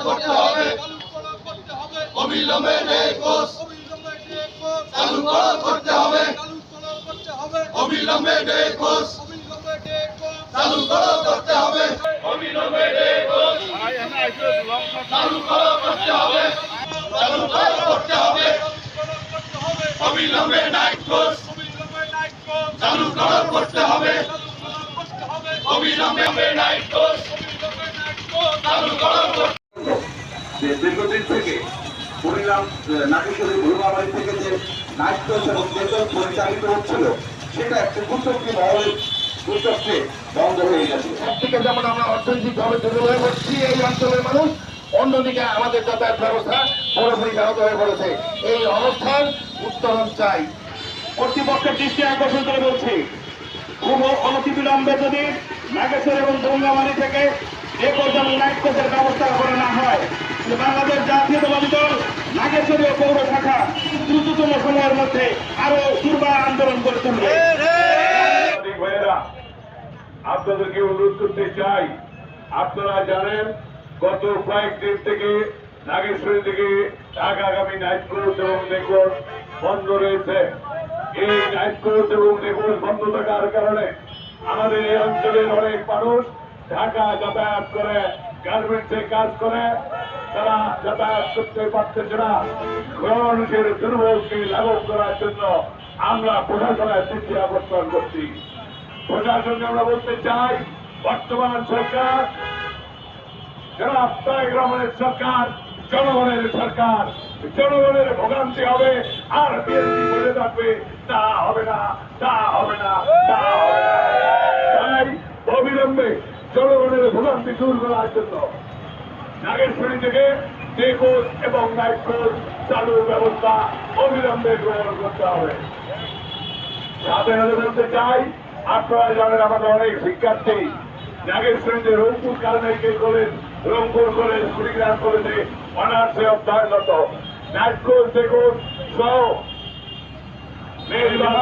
করতে হবে অবিলম্বে ডেকোস চালু করতে হবে অবিলম্বে ডেকোস চালু করতে হবে অবিলম্বে ডেকোস চালু করতে হবে চালু করতে হবে অবিলম্বে নাইকোস চালু করতে হবে অবিলম্বে নাইকোস চালু করতে যে দীর্ঘদিন থেকে কুড়িগ্রাম নাগেশ্বরী ভুলুমাবাড়ি থেকে যে নাইট কোচ এবং বেতন পরিচালিত হচ্ছিল সেটা একটা গুরুত্বপূর্ণ মহলের গুরুত্বে বন্ধ হয়ে গেছে। একদিকে যেমন আমরা অর্থনৈতিকভাবে দুর্বল হয়ে পড়ছি এই অঞ্চলের মানুষ, অন্যদিকে আমাদের যাতায়াত ব্যবস্থা পুরোপুরি ব্যাহত হয়ে পড়েছে। এই অবস্থার উত্তরণ চাই। কর্তৃপক্ষের দৃষ্টি আকর্ষণ করে বলছি, খুব অনতিবিলম্বে যদি নাগেশ্বর এবং গঙ্গামারি থেকে ডেকোস এবং নাইট কোচের ব্যবস্থা করা না হয়, বাংলাদেশ জাতীয়তাবাদী দল নাগেশ্বরীয় পৌর শাখা দ্রুততম সময়ের মধ্যে আরো দুর্বার আন্দোলন করে তুলবে। আপনাদেরকে অনুরোধ করতে চাই, আপনারা জানেন গত কয়েকদিন থেকে নাগেশ্বরী থেকে ঢাকাগামী নাইট কোচ এবং ডেকোস বন্ধ রয়েছে। এই নাইট কোচ এবং ডেকোস বন্ধ থাকার কারণে আমাদের এই অঞ্চলের অনেক মানুষ ঢাকা যাতায়াত করে, গার্মেন্টসে কাজ করে, তারা যাতায়াত করতে পারতেছে না। মানুষের দুর্ভোগকে লাঘব করার জন্য আমরা প্রশাসনের দৃষ্টি আকর্ষণ করছি। প্রশাসনকে আমরা বলতে চাই, বর্তমান সরকার যারা তারেক রহমানের সরকার জনগণের সরকার, জনগণের ভোগান্তি হবে আর বিএনপি বলে থাকবে তা হবে না, তা হবে না, তা হবে না। তাই অবিলম্বে জনগণের ভোগান্তি দূর করার জন্য নাগেশ্বরী থেকে ডেকোস এবং নাইট কোচ চালুর ব্যবস্থা অবিলম্বে গ্রহণ করতে হবে। সাথে সাথে বলতে চাই, আপনারা জানেন আমাদের অনেক শিক্ষার্থী নাগেশ্বরীতে রংপুর কারণেই কলেজ, রংপুর কলেজ, কুড়িগ্রাম কলেজে অনার্সে অধ্যয়নরত। নাইট কোচ ডেকোস সহ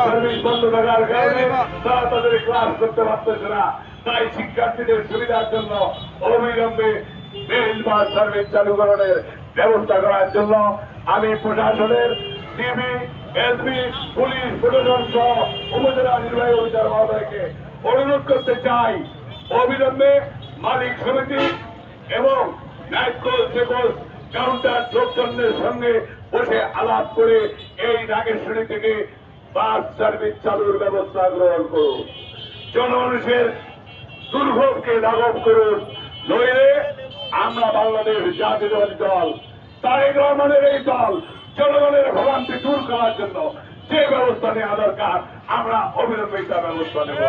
সার্ভিস বন্ধ থাকার কারণে তারা তাদের ক্লাস করতে পারতেছে না। তাই শিক্ষার্থীদের সুবিধার জন্য অবিলম্বে মেইল বাস সার্ভিস চালুকরণের ব্যবস্থা করার জন্য আমি প্রশাসনের ডিবি, এসবি, পুলিশ, প্রশাসন সহ উপজেলা নির্বাহী অফিসার মহোদয়কে অনুরোধ করতে চাই, অবিলম্বে মালিক সমিতি এবং নাইট কোচ ডেকোস কাউন্টার লোকজনের সঙ্গে বসে আলাপ করে এই নাগেশ্বরী থেকে বাস সার্ভিস চালুর ব্যবস্থা গ্রহণ করুন। জনমানুষের দুর্ভোগকে লাঘব করুন, নইলে আমরা বাংলাদেশ জাতীয়তাবাদী দল, তারেক রহমানের এই দল জনগণের ভোগান্তি দূর করার জন্য যে ব্যবস্থা নেওয়া দরকার আমরা অবিলম্বে তা ব্যবস্থা নেব।